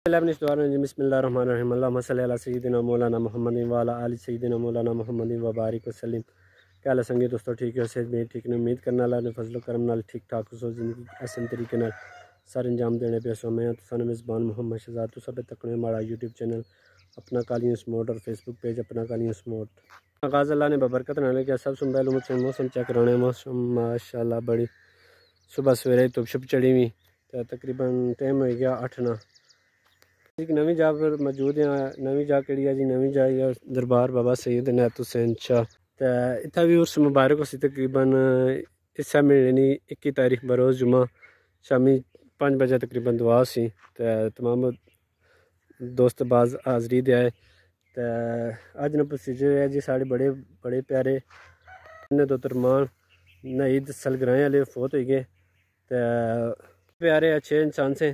बिस्मिल्लाहिर्रहमानिर्रहीम अल्लाहुम्मा सल्ली अला सय्यिदिना मौलाना मुहम्मदिन व अला आलि सय्यिदिना मौलाना मुहम्मदिन व बारिक वसल्लम। क्या हाल संगी दोस्तों, ठीक है? सेहत में ठीक ने उम्मीद करना अल्लाह ने फजल करम नाल ठीक ठाक उस जिंदगी आसान तरीके नाल सारे अंजाम देने पे सो मैं तुसाने मेज़बान मोहम्मद शहजाद तो सब तकने हमारा यूट्यूब चैनल अपना कालियों स्मोट और फेसबुक पेज अपना कालियों स्मोट आगाज़ अल्लाह ने बबरकत नाले क्या सब सुन पहलू मुझसे मौसम चेक कराने मौसम माशाल्लाह बड़ी सुबह सवेरे धुप शुप चढ़ी हुई तो तकरीबन टाइम हो गया 8 ना। एक नवी जगह पर मौजूद हैं। नवी जगह कड़ी है जी, नवी जगह दरबार बाबा सैयद इनायत हुसैन शाह। तो इतना भी उर्स मुबारक हो सी तकरीबन इस महीने 21 तारीख बरोज़ जुमा शामी 5 बजे तकरीबन दुआ सी। तो तमाम दोस्त बाज हाज़री दे आए। तो अज न प्रोसीजर है जी साढ़े बड़े बड़े प्यारे दो तरमान नईद सलग्राएं वाले फोत हो गए। तो प्यारे अच्छे इंसान से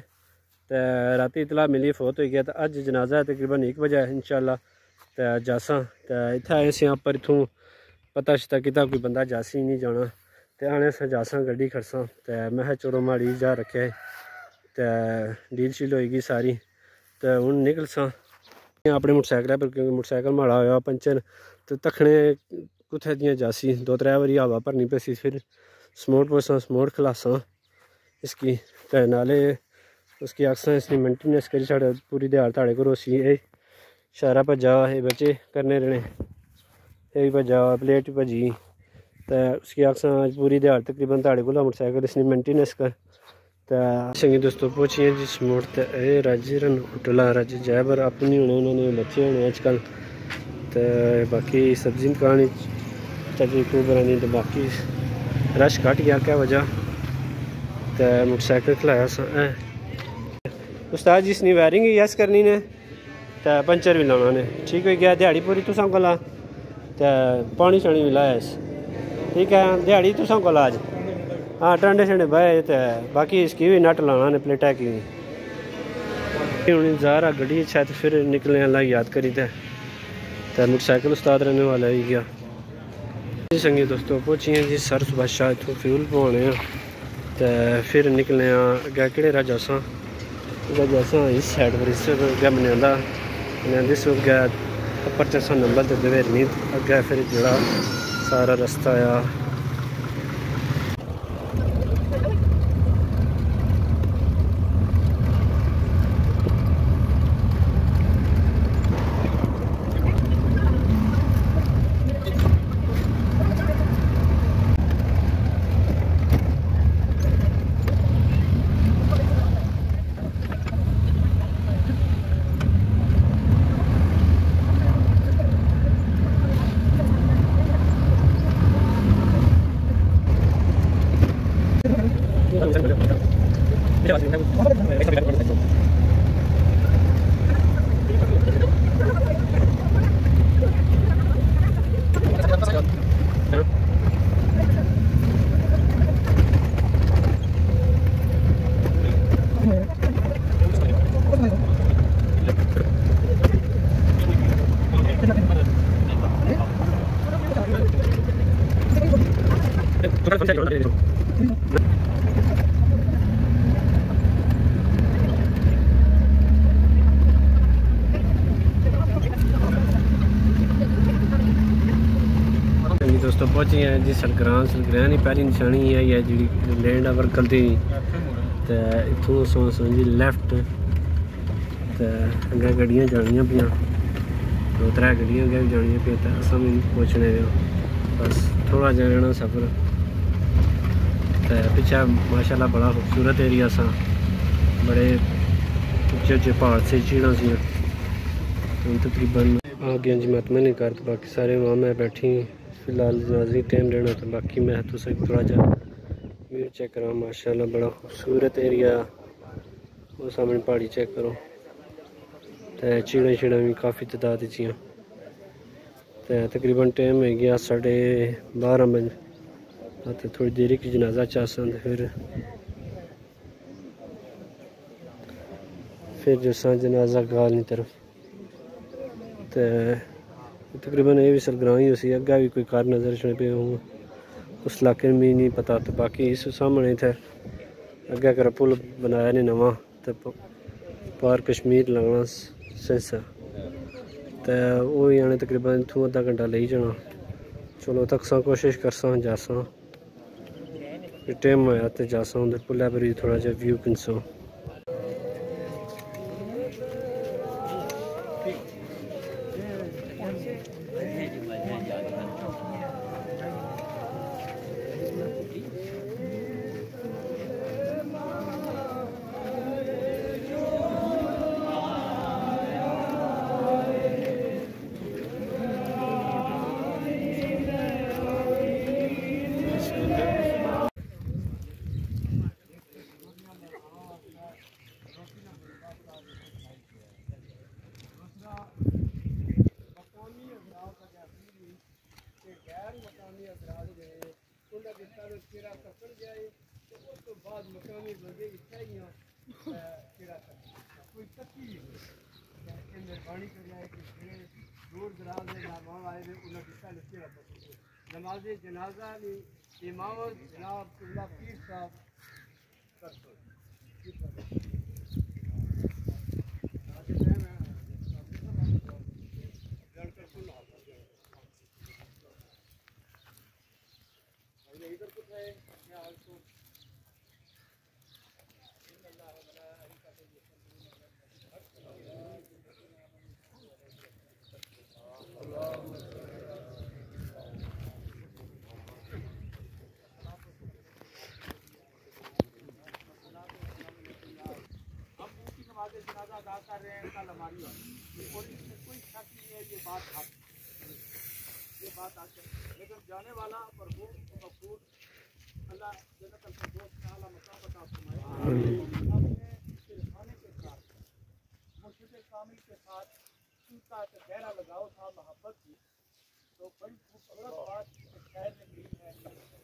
तो राती इतला मिली फोत हो गया। तो अज जनाजा तकरीबन 1 बजे इंशाल्लाह। तो जासा तो इत्थे आए से पर इथों पता शता किता कोई बंदा जासी नहीं जाना तो आने से जासा गड्डी खड़सा। तो मैं चोड़ो माड़ी जा रखे तो डील शील होएगी सारी। तो हूँ निकलसा अपने मोटरसाइकिल पर क्योंकि मोटरसाइकिल माड़ा होया पंचर। तो तखने कुत्थे दियां जासी 2-3 बारी हवा भरनी पैसी फिर समोट पोसा समोट खलासा इसकी तो नाले उसकी अक्सर इसकी मेंटेनेंस करी साढ़े पूरी दिहाड़ ताड़े को रोसी शारा भजा ये बच्चे करने रहने ये भजा प्लेट भजी। तो उसकी अक्सर पूरी दिहाड़ तकरीबन ताड़े को मोटरसाइकिल इसने मेंटेनेंस कर। तो संगी दोस्तों पहुँचिए जिस मोड़ तक राजीरन होटल राजी जयबर अपनी होने उन्होंने बच्चे होने अजकल। तो बाकी सब्जी मकान चजी खूब बनी तो बाकी रश घट गया क्या वजह। तो मोटरसाइकिल खलाया उस्ताद जिसनी वायरिंग यस करनी ने तो पंचर भी लाना ने ठीक हो गया। दिहाड़ी पूरी तुसां कोला तो पानी शानी भी लाया ठीक है। दिहाड़ी तुसां कोला अज हाँ टंडे शंडे बहे तो बाकी इसकी भी नट लाना ने प्लेटा की हूँ ज़ारा गड्डी शायद फिर निकलने अल्लाह याद करी तो मोटरसाइकिल उस्ताद रहने वाला ही गया जी। संगी दोस्तों पहुँचिए जी सर सुबह शाह इतों फ्यूल पवाने तो फिर निकले अगर कि राजासा जैसा इस साइड पर इस अगर बना दिस गया अपर चसा नंबर दे नहीं अगर फिर जोड़ा सारा रास्ता आया। दोस्तों पहुँचे हैं जी सलग्रां की पहली निशानी है जी लैंड ओवर करती तो इतों सो जी लैफ्ट तो अगर गड्डियाँ जानिया पे 2-3 गड्डियाँ अगर भी जानिया पे तो अस भी पहुँचने बस थोड़ा जहा रहना सफ़र। तो पिछा माशाल्लाह बड़ा खूबसूरत एरिया सा बड़े उच्चे उच्चे पहाड़ से चीड़ा सी तकरीबन आ गया जी मतमे नहीं कर। तो बाकी सारे वहाँ मैं बैठी फिलहाल जनाजी टाइम रहना तो बाकी मैं तो थोड़ा जा व्यू चेक करा माशाल्लाह बड़ा खूबसूरत एरिया वो सामने पहाड़ी चेक करो। तो चिड़ा छिड़ा भी काफ़ी तादाद चियाँ तो तकरीबन टाइम हो गया 12:30 बजे। तो थोड़ी देरी की जनाजा चासन फिर जो सा जनाजा गाल की तरफ तो तकरीबन ये भी सरगरां ही उसी अग्गा भी कोई कार नज़र पे हूँ उस इलाके में नहीं पता। तो बाकी इस सामने थे अग्गे कर पुल बनाया नहीं नवा तो पार कश्मीर लगना सेंसा तो वो ही आने तकरीबन इतों अद्धा घंटा ले जाना। चलो तक कोशिश करसा जासा टाइम होया तो जासा उधर पुलै पर भी थोड़ा जा व्यू पिनसा। नमाज़े जनाजा इमाम जनाब कुल्ला पीर साहब इधर कुछ है जनाजा अदा कर रहे हैं कल हमारी और इसमें कोई शक नहीं है ये बात आती है। लेकिन जाने वाला मरहूम मकबूल अल्लाह जन्नत अल-फिरदौस का आला मकाम अता फरमाए अपने खाने के साथ मुर्शिद कामिल के साथ उनका एक गहरा लगाव था मोहब्बत की। तो बड़ी खूबसूरत बात शायर ने की है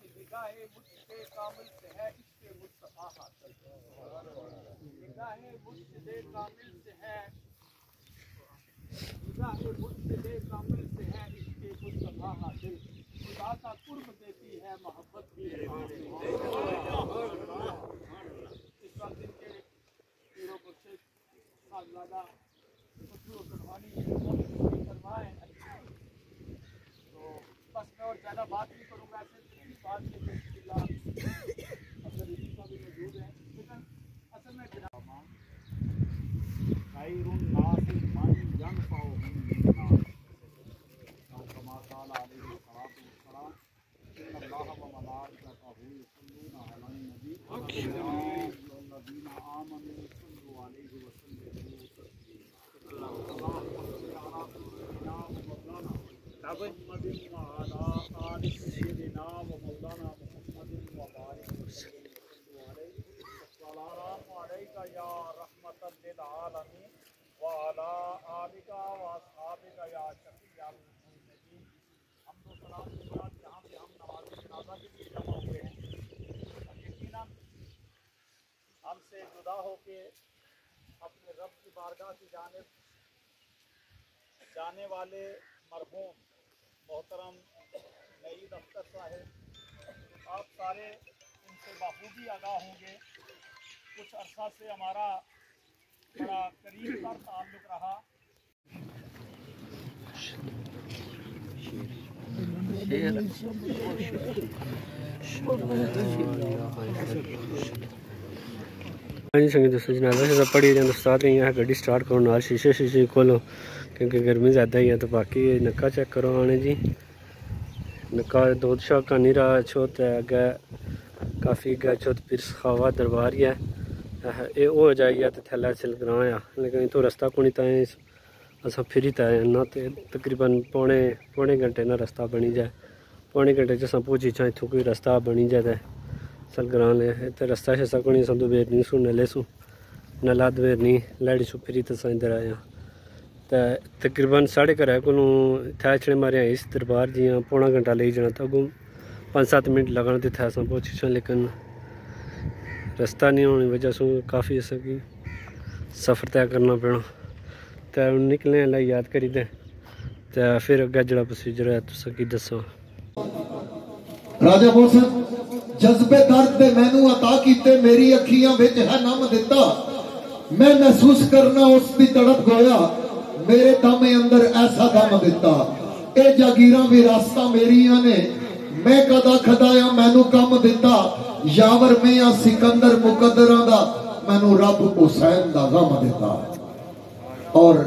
कि निगाहे मुर्शिद कामिल से है इसके मुस्तफा हासिल, निगाहे मुर्शिद कामिल से है, निगाहे मुर्शिद कामिल से है इसके मुस्तफा हासिल, खुदा का कुर्ब देती है मोहब्बत की। इस वक्त इनके पीरों मुर्शिद साहबजादा खुशबू कुर्बानी फरमाए। तो बस मैं और ज़्यादा बात नहीं करूँगा, ऐसे बात की अगर इसी का भी मौजूद है। लेकिन असल में हमसे जुदा होके अपने रब की बारगाह की जानिब जाने वाले मरहूम मोहतरम नईद अख्तर साहिब, आप सारे इनसे बखूबी आगाह होंगे। कुछ अरसा से हमारा बड़ा करीब का ताल्लुक़ रहा। हाँ जी संगीत दोस्तों, जनाजा से सब पढ़ी जाए उस्ताद यहाँ गड्डी स्टार्ट करो, नाल शीशे खोलो क्योंकि गर्मी ज़्यादा ही है। तो बाकी नक्का चेक करो आने जी, नक्का दो शाका नहीं रहा छोत है अगे काफ़ी अगे छोत फिर खावा दरबार ही है ये हो जाएगा तो थैला चल ग्रां आ। लेकिन इतों रस्ता को नहीं ताए अस फिर ताए ना तो तकरीबन पौने घंटे ना रस्ता बनी जाए, पौने घंटे च पहुंची चाहे इतों कोई रस्ता बनी जाए सल ग्रां ले तो रस्ता शस्ता को नहीं संदू बेर नहीं सू नले सू नला दवेर नहीं लैड़ी सू फिर तो इधर आया। तो तकरीबन साढ़े घर को इतना छड़े मारे इस दरबार जियां पौना घंटा ले जाना तो अगों 5-7 मिनट लगन तो इतना अस पहुंची छा। लेकिन रस्ता नहीं होने वजह से काफ़ी असेंगी सफ़र तय करना पैना। तो निकलने ला याद करी दे तो फिर अगे जो प्रोसीजर है तुस की दसो। राजा बोल जज्बे दर्द दे मैनू अता कीते, मेरी अखियां विच है नम दिता, मैं महसूस करना उसकी तड़प गोया मेरे दम अंदर ऐसा दम दिता ये जागीरां विरासतां मेरियां ने मैं कदा खदाया मैनू कम दिता यावर मैं सिकंदर मुकद्दरां दा मैनू रब हुसैन दा गम दिता। और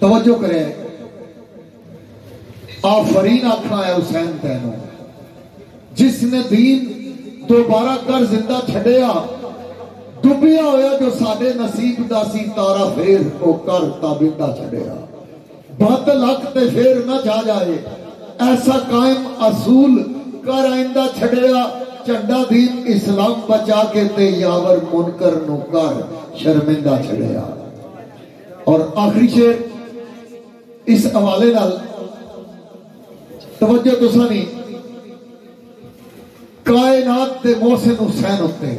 तवज्जो करे आफरीन आखना है हुसैन तैनू जिसने दीन दोबारा कर जिंदा छड़िया डुबिया होया जो साडे नसीब दा सी तारा फेर ओ कर ताबिंदा छड़िया बद लख ते फेर ना जा जाए ऐसा कायम असूल कर आइंदा छड़िया झंडा दीन इस्लाम बचा के ते यावर मुनकर नु कर शर्मिंदा छड़िया। और आखिरी शेर इस हवाले नाल तवज्जो तुसां दी कायनात दे मोहसिन हुसैन उत्ते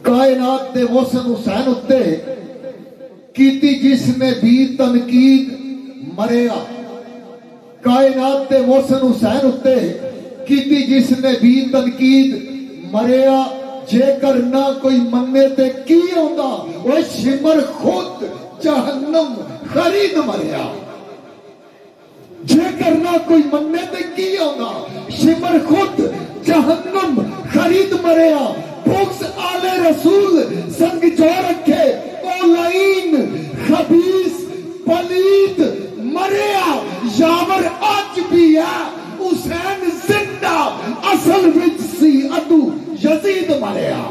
कायनात दे मोहसिन हुसैन उत्ते कीती जिसने भी तनकीद मरेया कायनात दे मोहसिन हुसैन उत्ते कीती जिसने भी तनकीद मरेया जेकर ना कोई मन्ने ते की आंदा ओए शिमर खुद जहन्नम खरीद मरिया जेकर ना कोई मन्ने ते की आंदा शिमर खुद जहन्नम खरीद मरिया बुक्स आले रसूल संग जो रखे ओ लाइन खबीस पलीद मरिया यावर आज भी है हुसैन जिंदा असल विच सी अदू यजीद मरिया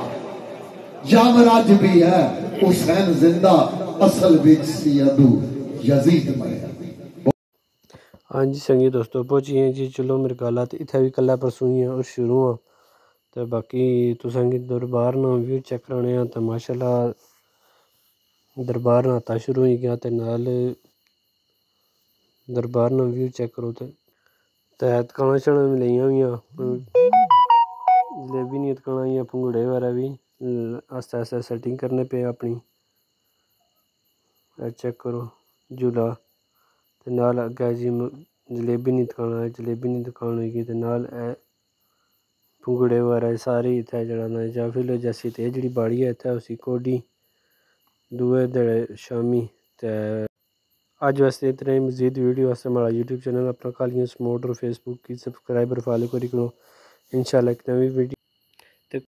यावर आज भी है हुसैन जिंदा असल विच सी अदू यजीद मरिया। हाँ जी संगी दोस्तों पहुंची हैं जी चलो मेरे गलत इतना भी कल परसों ही और शुरू हाँ तो बाकी तुसेंगी दरबार ना व्यू चेक कराने तो माशाल्लाह दरबार ना आता शुरू हो गया तो नाल दरबार ना व्यू चेक करो तो दुकाना छाना भी लिया हुई जलेबी नहीं दुकाना ही भंगूड़े वगैरह भी आस्ता आस्ता सेटिंग करने पे अपनी चेक करो झूला तो नाल अगे जी जलेबी नहीं दुकान होगी तो नाल भंगूड़े वगैरह सारे इत्थै जड़ा जां फिर जैसी ते जी बाड़ी है इत्थै उसी कोडी दुए दड़े शामी ते अज वास्ते इतना ही। मजीद वीडियो वास्ते हमारा यूट्यूब चैनल अपना कालियां स्मोट और फेसबुक की सब्सक्राइबर फॉलो करी करो इंशाल्लाह एक नवी वीडियो